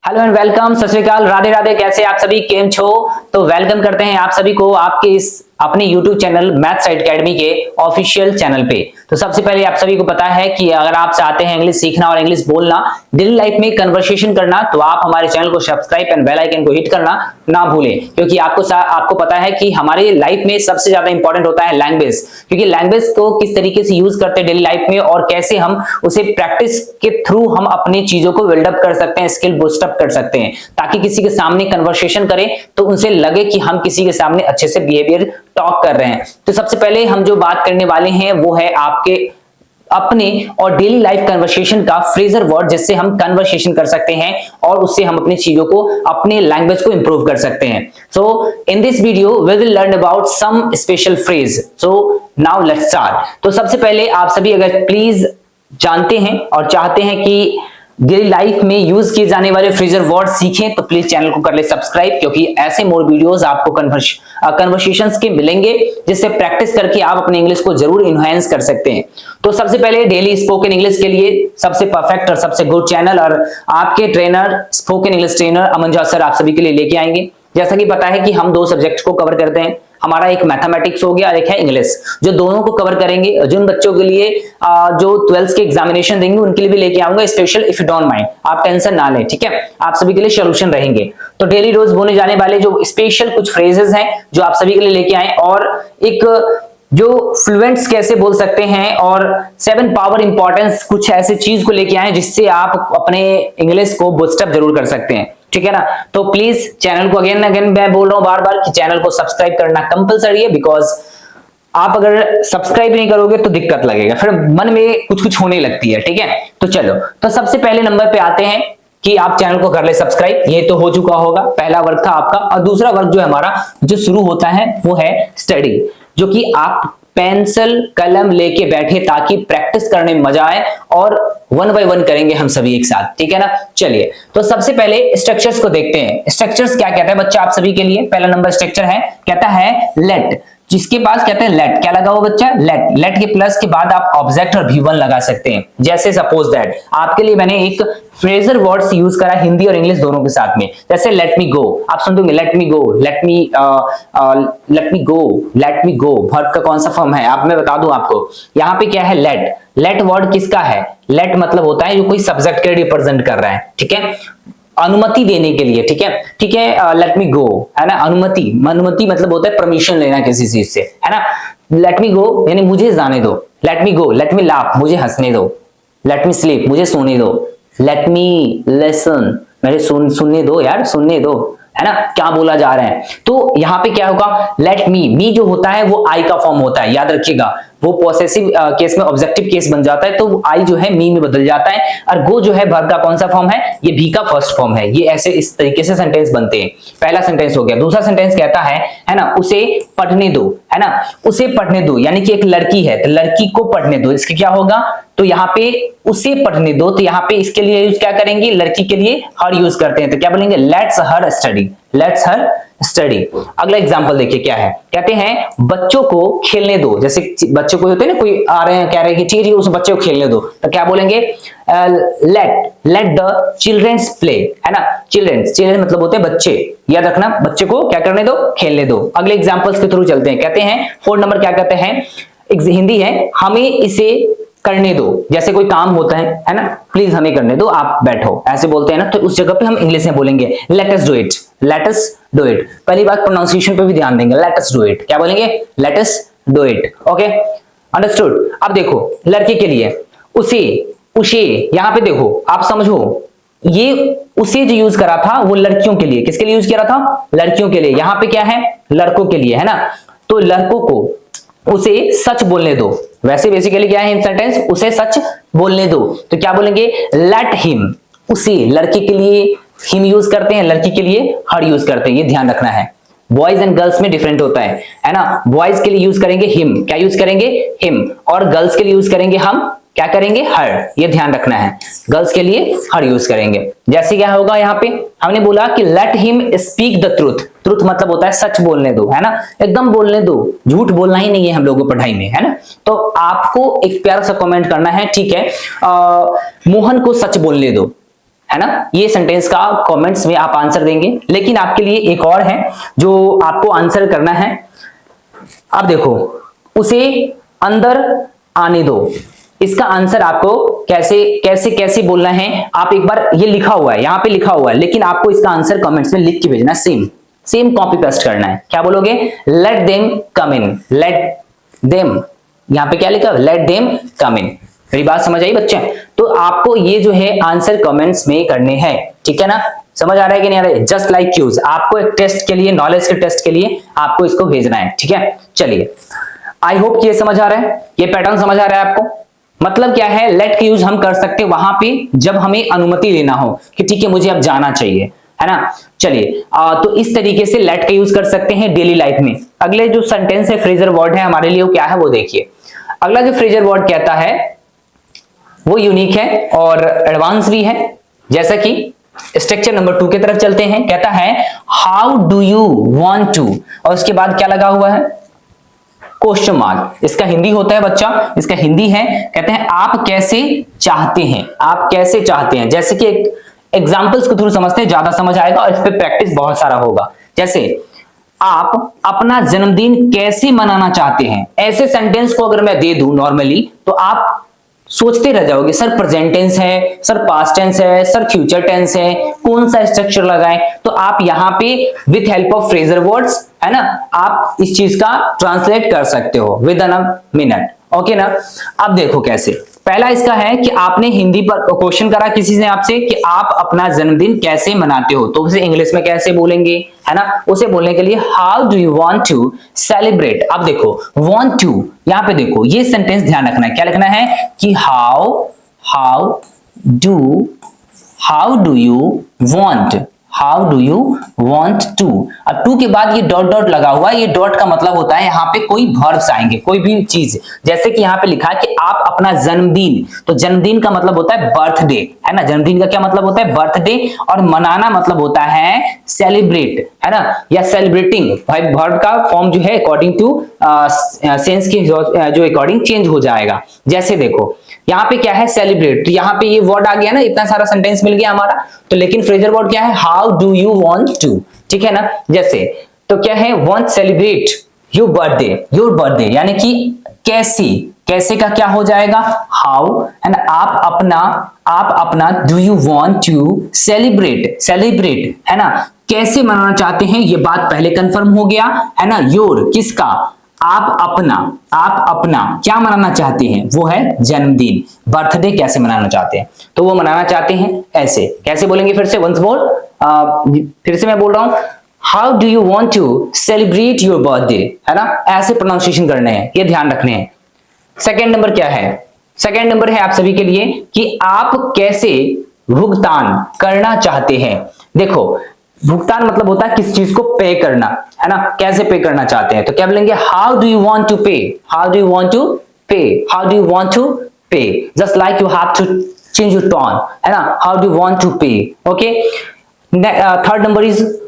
Hello and welcome, सत श्री अकाल, राधे राधे। कैसे आप सभी, केम छो? तो वेलकम करते हैं आप सभी को आपके इस अपने YouTube चैनल मैथ्स एकेडमी के ऑफिशियल चैनल पे। तो सबसे पहले आप सभी को पता है कि अगर आप चाहते हैं इंग्लिश सीखना और इंग्लिश बोलना, डेली लाइफ में कन्वर्सेशन करना, तो आप हमारे चैनल को सब्सक्राइब एंड बेल आइकन को हिट करना ना भूलें, क्योंकि आपको पता है कि हमारी लाइफ में सबसे ज्यादा इंपॉर्टेंट होता है लैंग्वेज। क्योंकि लैंग्वेज को किस तरीके से यूज करते हैं डेली लाइफ में और कैसे हम उसे प्रैक्टिस के थ्रू हम अपनी चीजों को बिल्डअप कर सकते हैं, स्किल बूस्टअप कर सकते हैं, ताकि किसी के सामने कन्वर्सेशन करें तो उनसे लगे कि हम किसी के सामने अच्छे से बिहेवियर टॉक कर रहे हैं। तो सबसे पहले हम जो बात करने वाले हैं वो है आपके अपने और डेली लाइफ कन्वर्सेशन का फ्रेजर वर्ड, जिससे हम कन्वर्सेशन कर सकते हैं और उससे हम अपनी चीजों को, अपने लैंग्वेज को इंप्रूव कर सकते हैं। So in this video we will learn about some special phrase. So now let's start. तो सबसे पहले आप सभी अगर प्लीज जानते हैं और चाहते हैं कि डेली लाइफ में यूज किए जाने वाले फ्रेजर वर्ड सीखें, तो प्लीज चैनल को कर ले सब्सक्राइब, क्योंकि ऐसे मोर वीडियोस आपको कन्वर्सेशंस के मिलेंगे, जिससे प्रैक्टिस करके आप अपने इंग्लिश को जरूर इनहेंस कर सकते हैं। तो सबसे पहले डेली स्पोकन इंग्लिश के लिए सबसे परफेक्ट और सबसे गुड चैनल और आपके ट्रेनर, स्पोकन इंग्लिश ट्रेनर अमन जॉस सर आप सभी के लिए लेके आएंगे। जैसा कि पता है कि हम दो सब्जेक्ट को कवर करते हैं, हमारा एक मैथमेटिक्स हो गया और एक है इंग्लिश, जो दोनों को कवर करेंगे। जिन बच्चों के लिए जो 12th के एग्जामिनेशन देंगे उनके लिए भी लेके आऊंगा special, if you don't mind, आप टेंशन ना लें, ठीक है। आप सभी के लिए सॉल्यूशन रहेंगे। तो डेली रोज बोले जाने वाले जो स्पेशल कुछ फ्रेजेस हैं जो आप सभी के लिए लेके आए, और एक जो फ्लुएंट्स कैसे बोल सकते हैं, और 7 पावर इंपॉर्टेंस कुछ ऐसे चीज को लेके आए जिससे आप अपने इंग्लिश को बूस्टअप जरूर कर सकते हैं, ठीक है ना। तो प्लीज चैनल को अगेन मैं बोल रहा हूं बार बार कि चैनल को सब्सक्राइब करना कंपलसरी है, बिकॉज आप अगर सब्सक्राइब नहीं करोगे तो दिक्कत लगेगा, फिर मन में कुछ कुछ होने लगती है, ठीक है। तो चलो, तो सबसे पहले नंबर पे आते हैं कि आप चैनल को कर ले सब्सक्राइब। ये तो हो चुका होगा, पहला वर्क था आपका। और दूसरा वर्क जो हमारा जो शुरू होता है वो है स्टडी, जो कि आप पेंसिल कलम लेके बैठे ताकि प्रैक्टिस करने में मजा आए, और 1 बाय 1 करेंगे हम सभी एक साथ, ठीक है ना। चलिए, तो सबसे पहले स्ट्रक्चर्स को देखते हैं। स्ट्रक्चर्स क्या कहता है बच्चा आप सभी के लिए? पहला नंबर स्ट्रक्चर है, कहता है लेट, जिसके पास कहते हैं लेट, क्या लगा हुआ बच्चा? लेट। लेट के प्लस के बाद आप ऑब्जेक्ट और भी1 लगा सकते हैं। जैसे सपोज दैट आपके लिए मैंने एक फ्रेजर वर्ड्स यूज करा हिंदी और इंग्लिश दोनों के साथ में। जैसे लेट मी गो, आप सुन दोगे लेट मी गो, लेट मी गो, लेट मी गो वर्ब का कौन सा फॉर्म है? आप मैं बता दूं आपको, यहाँ पे क्या है? लेट। लेट वर्ड किसका है? लेट मतलब होता है जो कोई सब्जेक्ट के रिप्रेजेंट कर रहा है, ठीक है, अनुमति देने के लिए, ठीक है, ठीक है। लेट मी गो है ना, अनुमति, अनुमति मतलब होता है परमिशन लेना किसी चीज से, है ना। लेट मी गो यानी मुझे जाने दो। लेट मी गो, लेट मी लाफ, मुझे हंसने दो। लेट मी स्लीप, मुझे सोने दो। लेट मी लिसन, मेरे सुनने दो यार, सुनने दो, है ना, क्या बोला जा रहा है। तो यहाँ पे क्या होगा? लेट मी, मी जो होता है वो आई का फॉर्म होता है, याद रखिएगा। वो पॉसेसिव केस में ऑब्जेक्टिव केस बन जाता है, तो आई जो है मी में बदल जाता है, और गो जो है वर्ब का कौन सा फॉर्म है? ये भी का फर्स्ट फॉर्म है। ये ऐसे इस तरीके से सेंटेंस बनते हैं। पहला सेंटेंस हो गया। दूसरा सेंटेंस कहता है ना, उसे पढ़ने दो, है ना, उसे पढ़ने दो, यानी कि एक लड़की है तो लड़की को पढ़ने दो। इसके क्या होगा? तो यहाँ पे उसे पढ़ने दो, तो यहाँ पे इसके लिए यूज क्या करेंगे? लड़की के लिए हर यूज करते हैं, तो क्या बोलेंगे? Let's her study, let's her study. अगला एग्जांपल देखिए क्या है, कहते हैं बच्चों को खेलने दो। जैसे बच्चों को होते हैं ना, कोई आ रहे हैं कह रहे हैं कि ठीक है उस बच्चे को खेलने दो, तो क्या बोलेंगे? लेट द चिल्ड्रंस प्ले, है ना। चिल्ड्रन मतलब होते हैं बच्चे, याद रखना, बच्चे को क्या करने दो? खेलने दो। अगले एग्जांपल्स के थ्रू चलते हैं। कहते हैं 4 नंबर क्या कहते हैं? हिंदी है, हमें इसे करने दो। जैसे कोई काम होता है ना, प्लीज हमें करने दो, आप बैठो, ऐसे बोलते हैं ना, तो उस जगह पे हम इंग्लिश में बोलेंगे let us do it, let us do it. पहली बात प्रोनाउंसिएशन पे भी ध्यान देंगे, लेट अस डू इट, क्या बोलेंगे? Let us do it, okay, understood. अब देखो लड़के के लिए उसे, उसे, यहाँ पे देखो आप समझो, ये उसे जो यूज करा था वो लड़कियों के लिए, किसके लिए यूज किया था? लड़कियों के लिए। यहाँ पे क्या है? लड़कों के लिए, है ना। तो लड़कों को उसे सच बोलने दो। वैसे बेसिकली क्या है सेंटेंस? उसे सच बोलने दो, तो क्या बोलेंगे? लेट हिम, उसे, लड़की के लिए हिम यूज करते हैं, लड़की के लिए हर यूज करते हैं, ये ध्यान रखना है। बॉयज एंड गर्ल्स में डिफरेंट होता है ना। बॉयज के लिए यूज करेंगे हिम, क्या यूज करेंगे? हिम, और गर्ल्स के लिए यूज करेंगे हम, क्या करेंगे? हर, ये ध्यान रखना है। गर्ल्स के लिए हर यूज करेंगे। जैसे क्या होगा यहाँ पे, हमने बोला कि let him speak the truth. Truth मतलब होता है सच बोलने दो, है ना, एकदम बोलने दो, झूठ बोलना ही नहीं है हम लोगों को पढ़ाई में, है ना। तो आपको एक प्यारा सा कमेंट करना है, ठीक है, मोहन को सच बोलने दो, है ना। ये सेंटेंस का कमेंट्स में आप आंसर देंगे। लेकिन आपके लिए एक और है जो आपको आंसर करना है। आप देखो, उसे अंदर आने दो, इसका आंसर आपको कैसे कैसे कैसे बोलना है। आप एक बार, ये लिखा हुआ है, यहां पे लिखा हुआ है, लेकिन आपको इसका आंसर कमेंट्स में लिख के भेजना। सेम सेम कॉपी पेस्ट करना है। क्या बोलोगे? लेट देम कम इन। लेट देम, यहां पे क्या लिखा है? लेट देम कम इन। मेरी बात समझ आई बच्चे? तो आपको ये जो है आंसर कमेंट्स में करने हैं, ठीक है ना। समझ आ रहा है कि नहीं आ रहा है? जस्ट लाइक क्यूज, आपको एक टेस्ट के लिए, नॉलेज के टेस्ट के लिए आपको इसको भेजना है, ठीक है। चलिए, आई होप कि ये समझ आ रहा है, ये पैटर्न समझ आ रहा है आपको। मतलब क्या है, लेट का यूज हम कर सकते हैं वहां पे जब हमें अनुमति लेना हो कि ठीक है मुझे अब जाना चाहिए, है ना। चलिए, तो इस तरीके से लेट का यूज कर सकते हैं डेली लाइफ में। अगले जो सेंटेंस है, फ्रेजर वर्ड है हमारे लिए, वो क्या है वो देखिए। अगला जो फ्रेजर वर्ड कहता है वो यूनिक है और एडवांस भी है। जैसा कि स्ट्रक्चर नंबर 2 की तरफ चलते हैं। कहता है how do you want to, और उसके बाद क्या लगा हुआ है? Question mark. इसका हिंदी होता है बच्चा, इसका हिंदी है, कहते हैं आप कैसे चाहते हैं। आप कैसे चाहते हैं, जैसे कि एग्जांपल्स को थ्रू समझते हैं, ज्यादा समझ आएगा और इस पे प्रैक्टिस बहुत सारा होगा। जैसे आप अपना जन्मदिन कैसे मनाना चाहते हैं, ऐसे सेंटेंस को अगर मैं दे दूं नॉर्मली, तो आप सोचते रह जाओगे, सर प्रेजेंट टेंस है, सर पास्ट टेंस है, सर फ्यूचर टेंस है, कौन सा स्ट्रक्चर लगाएं। तो आप यहाँ पे with help of Fraser words, है ना, आप इस चीज का ट्रांसलेट कर सकते हो with in a minute. Okay ना। अब देखो कैसे। पहला इसका है कि आपने हिंदी पर क्वेश्चन करा किसी ने आपसे कि आप अपना जन्मदिन कैसे मनाते हो, तो उसे इंग्लिश में कैसे बोलेंगे, है ना। उसे बोलने के लिए how do you want to celebrate. अब देखो वांट टू, यहां पे देखो ये सेंटेंस ध्यान रखना है। क्या लिखना है कि how do you want, how do you want to. अब टू के बाद ये डॉट डॉट लगा हुआ है, ये डॉट का मतलब होता है यहाँ पे कोई वर्ब्स आएंगे, कोई भी चीज। जैसे कि यहाँ पे लिखा है कि आप अपना जन्मदिन, तो जन्मदिन का मतलब होता है बर्थडे, है ना। जन्मदिन का क्या मतलब होता है? बर्थडे। और मनाना मतलब होता है सेलिब्रेट, है ना, या सेलिब्रेटिंग। भाई वर्ब का फॉर्म जो है अकॉर्डिंग टू सेंस के जो अकॉर्डिंग चेंज हो जाएगा। जैसे देखो यहाँ पे क्या है? सेलिब्रेट। तो यहाँ पे ये वर्ड आ गया ना, इतना सारा सेंटेंस मिल गया हमारा। तो लेकिन फ्रेजर वर्ड क्या है? How do you want to, ठीक है ना। जैसे तो क्या है? वांट सेलिब्रेट योर बर्थडे, यानी कि कैसी, कैसे का क्या हो जाएगा? हाउ। एंड आप अपना do you want to celebrate, है ना, कैसे मनाना चाहते हैं। ये बात पहले कंफर्म हो गया, है ना। योर किसका? आप अपना क्या मनाना चाहते हैं? वो है जन्मदिन, बर्थडे कैसे मनाना चाहते हैं। तो वो मनाना चाहते हैं ऐसे। कैसे बोलेंगे? फिर से वंस मोर, फिर से मैं बोल रहा हूं, how do you want to celebrate your birthday, है ना। ऐसे प्रोनाउंसिएशन करने हैं, ये ध्यान रखने हैं। सेकेंड नंबर क्या है? सेकेंड नंबर है आप सभी के लिए कि आप कैसे भुगतान करना चाहते हैं। देखो भुगतान मतलब होता है किस चीज को पे करना, है ना। कैसे पे करना चाहते हैं, तो क्या बोलेंगे? How do you want to pay, how do you want to pay, how do you want to pay. Just like you have to change your tone, है ना। How do you want to pay. Okay. Third number is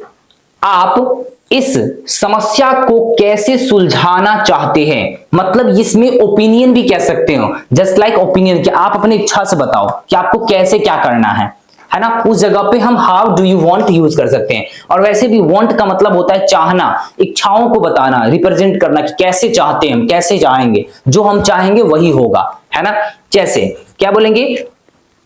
आप इस समस्या को कैसे सुलझाना चाहते हैं। मतलब इसमें ओपिनियन भी कह सकते हो, जस्ट लाइक ओपिनियन, कि आप अपनी इच्छा से बताओ कि आपको कैसे क्या करना है ना। उस जगह पे हम how do you want use कर सकते हैं। और वैसे भी वांट का मतलब होता है चाहना, इच्छाओं को बताना, रिप्रेजेंट करना कि कैसे चाहते हैं हम, कैसे चाहेंगे, जो हम चाहेंगे वही होगा, है ना। जैसे क्या बोलेंगे?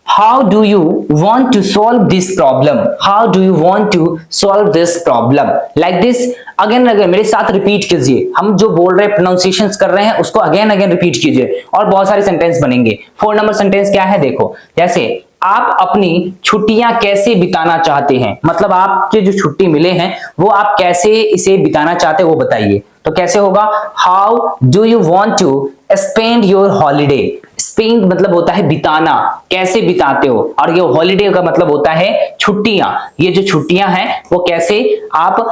How do you want to solve this problem, how do you want to solve this problem, like this. Again again मेरे साथ रिपीट कीजिए। हम जो बोल रहे हैं, प्रोनाउंसिएशंस कर रहे हैं, उसको अगेन अगेन रिपीट कीजिए और बहुत सारे सेंटेंस बनेंगे। 4 नंबर सेंटेंस क्या है? देखो, जैसे आप अपनी छुट्टियां कैसे बिताना चाहते हैं। मतलब आपके जो छुट्टी मिले हैं वो आप कैसे इसे बिताना चाहते हैं वो बताइए। तो कैसे होगा? How do you want to spend your holiday. Spend मतलब होता है बिताना, कैसे बिताते हो। और ये हॉलीडे का मतलब होता है छुट्टियां। ये जो छुट्टियां हैं वो कैसे आप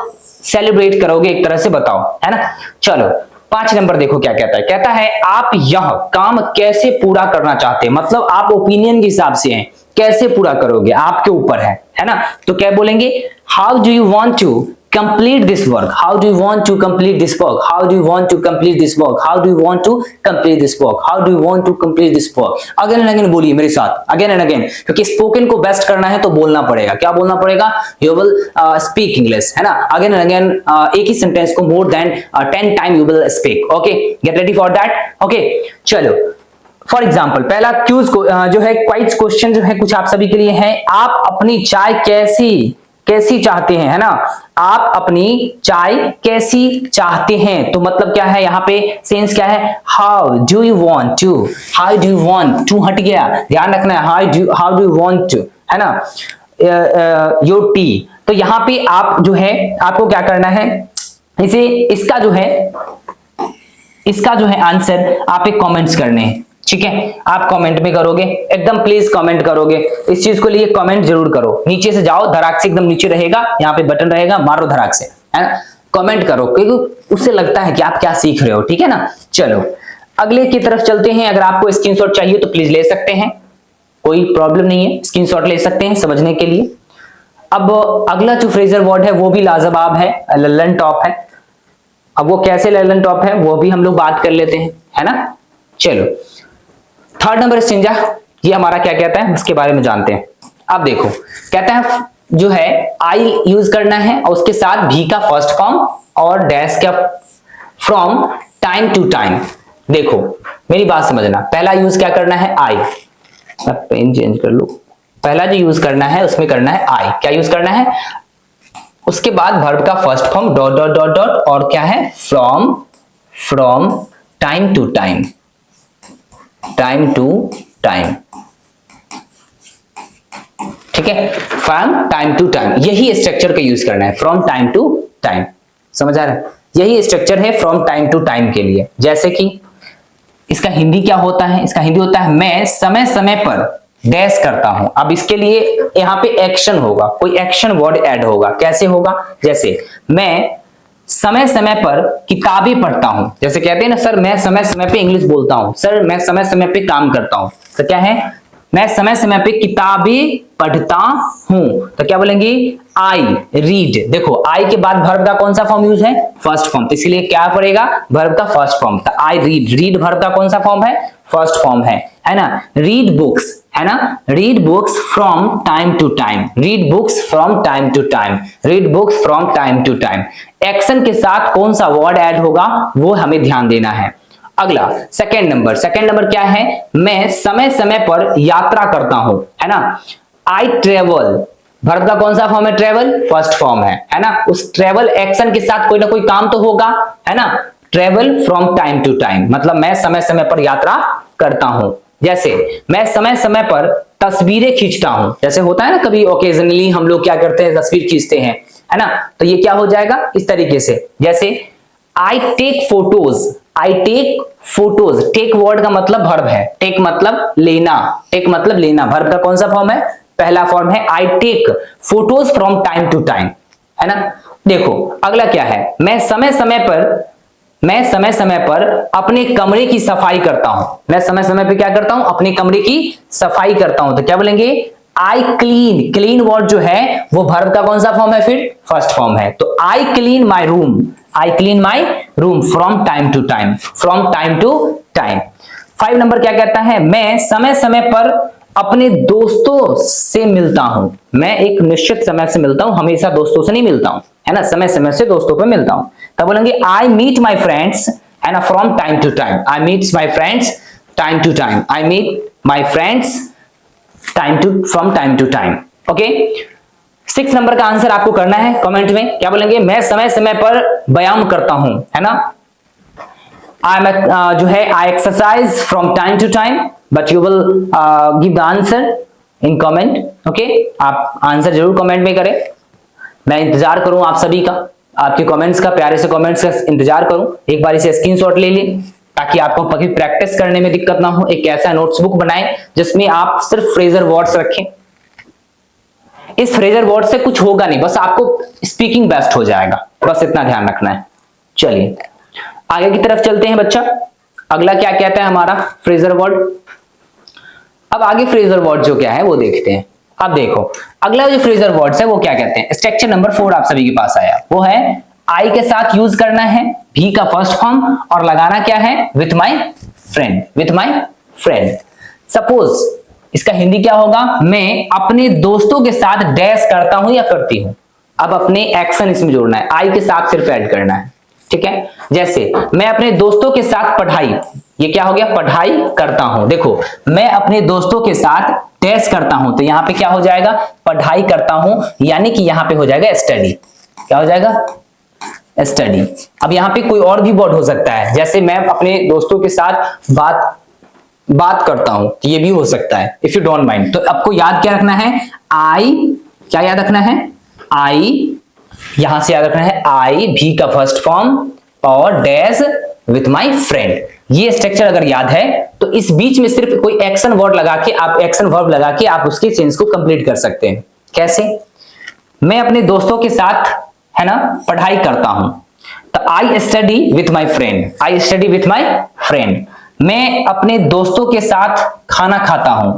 सेलिब्रेट करोगे, एक तरह से बताओ, है ना। चलो 5 नंबर देखो क्या कहता है। कहता है आप यह काम कैसे पूरा करना चाहते हैं। मतलब आप ओपिनियन के हिसाब से हैं, कैसे पूरा करोगे आपके ऊपर है ना। तो क्या बोलेंगे? How do you want to complete this work, how do you want to complete this work, how do you want to complete this work, how do you want to complete this work, how do you want to complete this work, again and again बोलिए मेरे साथ, again and again, क्योंकि spoken को best करना है तो बोलना पड़ेगा, क्या बोलना पड़ेगा, यू विल स्पीक इंग्लिश, है ना, अगेन एंड अगेन, एक ही सेंटेंस को more than 10 time you will speak, okay, get ready for that, okay, चलो। फॉर एग्जाम्पल पहला क्यूज जो है क्वाइज क्वेश्चन जो है कुछ आप सभी के लिए है, आप अपनी चाय कैसी चाहते हैं, है ना, आप अपनी चाय कैसी चाहते हैं, तो मतलब क्या है यहाँ पे सेंस क्या है, how do you want to हट गया, ध्यान रखना है, how do you want to, है ना, योर टी, तो यहाँ पे आप जो है आपको क्या करना है, इसका जो है आंसर आप एक कमेंट्स करने हैं, ठीक है, आप कमेंट में करोगे, एकदम प्लीज कमेंट करोगे, इस चीज को लिए कमेंट जरूर करो, नीचे से जाओ, धड़ाक से एकदम नीचे रहेगा, यहाँ पे बटन रहेगा, मारो धड़ाक से, है ना, कमेंट करो, क्योंकि उससे लगता है कि आप क्या सीख रहे हो, ठीक है ना। चलो अगले की तरफ चलते हैं, अगर आपको स्क्रीनशॉट चाहिए तो प्लीज ले सकते हैं, कोई प्रॉब्लम नहीं है, स्क्रीनशॉट ले सकते हैं समझने के लिए। अब अगला जो फ्रेजर वर्ड है वो भी लाजवाब है, लल्लन टॉप है, अब वो कैसे लल्लन टॉप है वो भी हम लोग बात कर लेते हैं, है ना। चलो थर्ड नंबर स्टिंजा, ये हमारा क्या कहता है उसके बारे में जानते हैं। अब देखो कहता है जो है आई यूज करना है और उसके साथ भी का फर्स्ट फॉर्म और डैश का फ्रॉम टाइम टू टाइम। देखो मेरी बात समझना, पहला यूज क्या करना है, आई, पेन चेंज कर लो, पहला जो यूज करना है उसमें करना है आई, क्या यूज करना है, उसके बाद वर्ब का first form dot dot dot dot और क्या है फ्रॉम टाइम टू टाइम, ठीक है, फ्रॉम टाइम टू टाइम, यही स्ट्रक्चर का यूज करना है, फ्रॉम टाइम टू टाइम, समझ आ रहा है, यही स्ट्रक्चर है फ्रॉम टाइम टू टाइम के लिए। जैसे कि इसका हिंदी क्या होता है, इसका हिंदी होता है मैं समय समय पर डैश करता हूं। अब इसके लिए यहाँ पे एक्शन होगा, कोई एक्शन वर्ड ऐड होगा, कैसे होगा, जैसे मैं समय समय पर किताबें पढ़ता हूं, जैसे कहते हैं ना सर मैं समय समय पे इंग्लिश बोलता हूं, सर मैं समय समय पे काम करता हूं, तो क्या है, मैं समय समय पे किताबें पढ़ता हूं, तो क्या बोलेंगे, आई रीड। देखो आई के बाद वर्ब का कौन सा फॉर्म यूज है, फर्स्ट फॉर्म, तो इसलिए क्या पड़ेगा, वर्ब का फर्स्ट फॉर्म, तो आई रीड वर्ब का कौन सा फॉर्म है, फर्स्ट फॉर्म है ना। रीड बुक्स, है ना, read books from time to time, read books from time to time, read books from time to time. Action के साथ कौन सा वर्ड ऐड होगा वो हमें ध्यान देना है। अगला सेकंड नंबर क्या है, मैं समय समय पर यात्रा करता हूं, है ना, आई ट्रेवल, वर्ब का कौन सा फॉर्म है, ट्रेवल फर्स्ट फॉर्म है ना, उस ट्रेवल एक्शन के साथ कोई ना कोई काम तो होगा, है ना, travel from time to time, मतलब मैं समय समय पर यात्रा करता हूं। जैसे मैं समय समय पर तस्वीरें खींचता हूं, जैसे होता है ना कभी ओकेजनली हम लोग क्या करते हैं, तस्वीर खींचते हैं, है ना, तो ये क्या हो जाएगा इस तरीके से, जैसे I take photos, take word का मतलब वर्ब है, टेक मतलब लेना, वर्ब का कौन सा फॉर्म है, पहला फॉर्म है, I take photos from time to time, है ना। देखो अगला क्या है, मैं समय समय पर अपने कमरे की सफाई करता हूं, मैं समय समय पे क्या करता हूं, अपने कमरे की सफाई करता हूं, तो क्या बोलेंगे, आई क्लीन वर्ड जो है वो वर्ब का कौन सा फॉर्म है, फिर फर्स्ट फॉर्म है, तो I clean my room from time to time. 5 number क्या कहता है, मैं समय समय पर अपने दोस्तों से मिलता हूं, मैं एक निश्चित समय से मिलता हूं, हमेशा दोस्तों से नहीं मिलता हूं, है ना, समय समय से दोस्तों पे मिलता हूं, तब बोलेंगे आई मीट माई फ्रेंड्स, है ना, from time to time, I meet my friends time to time, I meet my friends from time to time, okay. 6 number का आंसर आपको करना है कमेंट में, क्या बोलेंगे, मैं समय समय पर व्यायाम करता हूं, है ना, जो है I exercise from time to time, but you will give the answer in comment, okay, आप आंसर जरूर कमेंट में करें, मैं इंतजार करूं आप सभी का, आपके कमेंट्स का, प्यारे से कमेंट्स का इंतजार करूं, एक बार इसे स्क्रीनशॉट ले लें ताकि आपको कभी प्रैक्टिस करने में दिक्कत ना हो। एक ऐसा नोट्सबुक बनाएं जिसमें आप सिर्फ फ्रेजर वर्ड्स रखें, इस फ्रेजर वर्ड से कुछ होगा नहीं, बस आपको स्पीकिंग बेस्ट हो जाएगा, बस इतना ध्यान रखना है। चलिए आगे की तरफ चलते हैं बच्चा, अगला क्या कहता है हमारा फ्रेजर वर्ड। अब आगे फ्रेजर वर्ड जो क्या है वो देखते हैं। अब देखो अगला जो फ्रेजल वर्ड्स है वो क्या कहते हैं। स्ट्रक्चर नंबर 4 आप सभी के पास आया, वो है आई के साथ यूज करना है भी का फर्स्ट फॉर्म और लगाना क्या है with my friend, with my friend. Suppose इसका हिंदी क्या होगा, मैं अपने दोस्तों के साथ डैश करता हूं या करती हूं। अब अपने एक्शन इसमें जोड़ना है, आई के साथ सिर्फ ऐड करना है, ठीक है। जैसे मैं अपने दोस्तों के साथ पढ़ाई, ये क्या हो गया, पढ़ाई करता हूं। देखो मैं अपने दोस्तों के साथ डैश करता हूं, तो यहां पे क्या हो जाएगा, पढ़ाई करता हूं, यानी कि यहां पे हो जाएगा स्टडी। क्या हो जाएगा, स्टडी। अब यहां पे कोई और भी वर्ड हो सकता है, जैसे मैं अपने दोस्तों के साथ बात करता हूं, तो ये भी हो सकता है, इफ यू डोंट माइंड। तो आपको याद क्या रखना है, आई, क्या याद रखना है, आई, यहां से याद रखना है आई भी का फर्स्ट फॉर्म और डैश विथ माई फ्रेंड। ये स्ट्रक्चर अगर याद है तो इस बीच में सिर्फ कोई एक्शन वर्ड लगा के आप एक्शन वर्ब लगा के आप उसके सेंस को कंप्लीट कर सकते हैं। कैसे, मैं अपने दोस्तों के साथ है ना पढ़ाई करता हूं, तो I study with my friend, I study with my friend. मैं अपने दोस्तों के साथ खाना खाता हूं,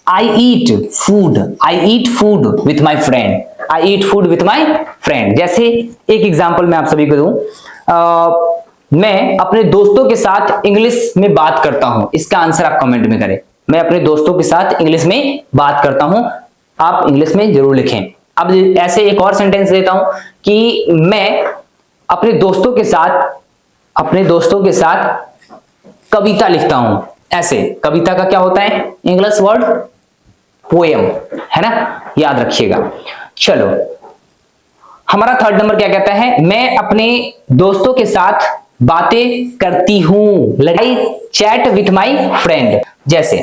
I eat food, I eat food with my friend, I eat food with my friend. जैसे एक एग्जांपल मैं आप सभी को दूं, मैं अपने दोस्तों के साथ इंग्लिश में बात करता हूं, इसका आंसर आप कमेंट में करें। मैं अपने दोस्तों के साथ इंग्लिश में बात करता हूं, आप इंग्लिश में जरूर लिखें। अब ऐसे एक और सेंटेंस देता हूं कि मैं अपने दोस्तों के साथ कविता लिखता हूं। ऐसे कविता का क्या होता है, इंग्लिश वर्ड पोएम, है ना, याद रखिएगा। चलो हमारा थर्ड नंबर क्या कहता है, मैं अपने दोस्तों के साथ बातें करती हूं, आई चैट विथ माई फ्रेंड। जैसे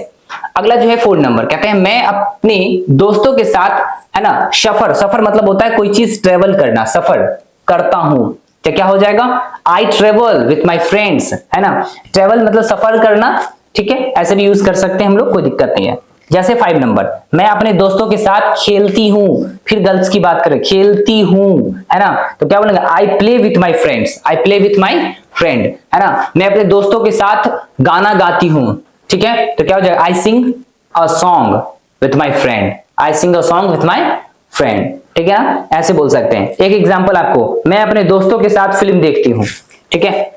अगला जो है 4 नंबर कहते हैं मैं अपने दोस्तों के साथ है ना सफर मतलब होता है कोई चीज ट्रेवल करना, सफर करता हूं, तो क्या हो जाएगा, I travel with my friends, है ना। ट्रेवल मतलब सफर करना, ठीक है, ऐसे भी यूज कर सकते हैं हम लोग, कोई दिक्कत नहीं है। जैसे 5 नंबर मैं अपने दोस्तों के साथ खेलती हूं, फिर गर्ल्स की बात करें, खेलती हूं, है ना, तो क्या बोलेंगे, I play with my friends, I play with my friend, है ना। मैं अपने दोस्तों के साथ गाना गाती हूं, ठीक है, तो क्या हो जाएगा, I sing a song with my friend, I sing a song with my friend, ठीक है ना, ऐसे बोल सकते हैं। एक एग्जांपल आपको, मैं अपने दोस्तों के साथ फिल्म देखती हूं, ठीक है।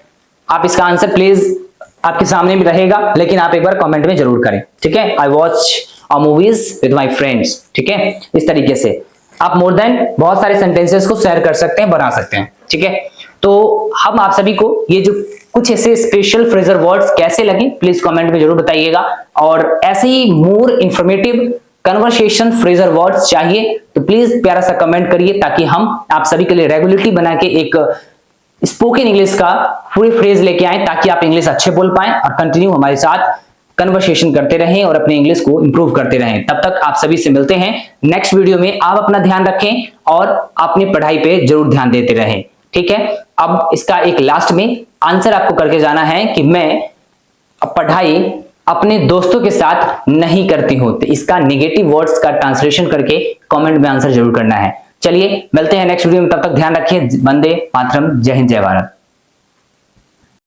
आप इसका आंसर प्लीज आपके सामने भी रहेगा, लेकिन आप एक बार कमेंट में जरूर करें, ठीक है। I watch a movies with my friends, ठीक है। इस तरीके से आप मोर देन बहुत सारे सेंटेंसेस को शेयर कर सकते हैं, बना सकते हैं, ठीक है। तो हम आप सभी को ये जो कुछ ऐसे स्पेशल फ्रेजल वर्ड्स कैसे लगे प्लीज कमेंट में जरूर बताइएगा, और ऐसे ही more informative conversation phrasal words चाहिए तो प्लीज प्यारा सा कमेंट करिए, ताकि हम आप सभी के लिए रेगुलरिटी बना के एक स्पोकन इंग्लिश का पूरे फ्रेज लेके आए, ताकि आप इंग्लिश अच्छे बोल पाएं और कंटिन्यू हमारे साथ कन्वर्सेशन करते रहें और अपने इंग्लिश को इंप्रूव करते रहें। तब तक आप सभी से मिलते हैं नेक्स्ट वीडियो में। आप अपना ध्यान रखें और अपनी पढ़ाई पे जरूर ध्यान देते रहें, ठीक है। अब इसका एक लास्ट में आंसर आपको करके जाना है कि मैं पढ़ाई अपने दोस्तों के साथ नहीं करती हूं, तो इसका नेगेटिव वर्ड्स का ट्रांसलेशन करके कमेंट में आंसर जरूर करना है। चलिए मिलते हैं नेक्स्ट वीडियो में, तब तक ध्यान रखिए। वंदे मातरम, जय हिंद, जय भारत।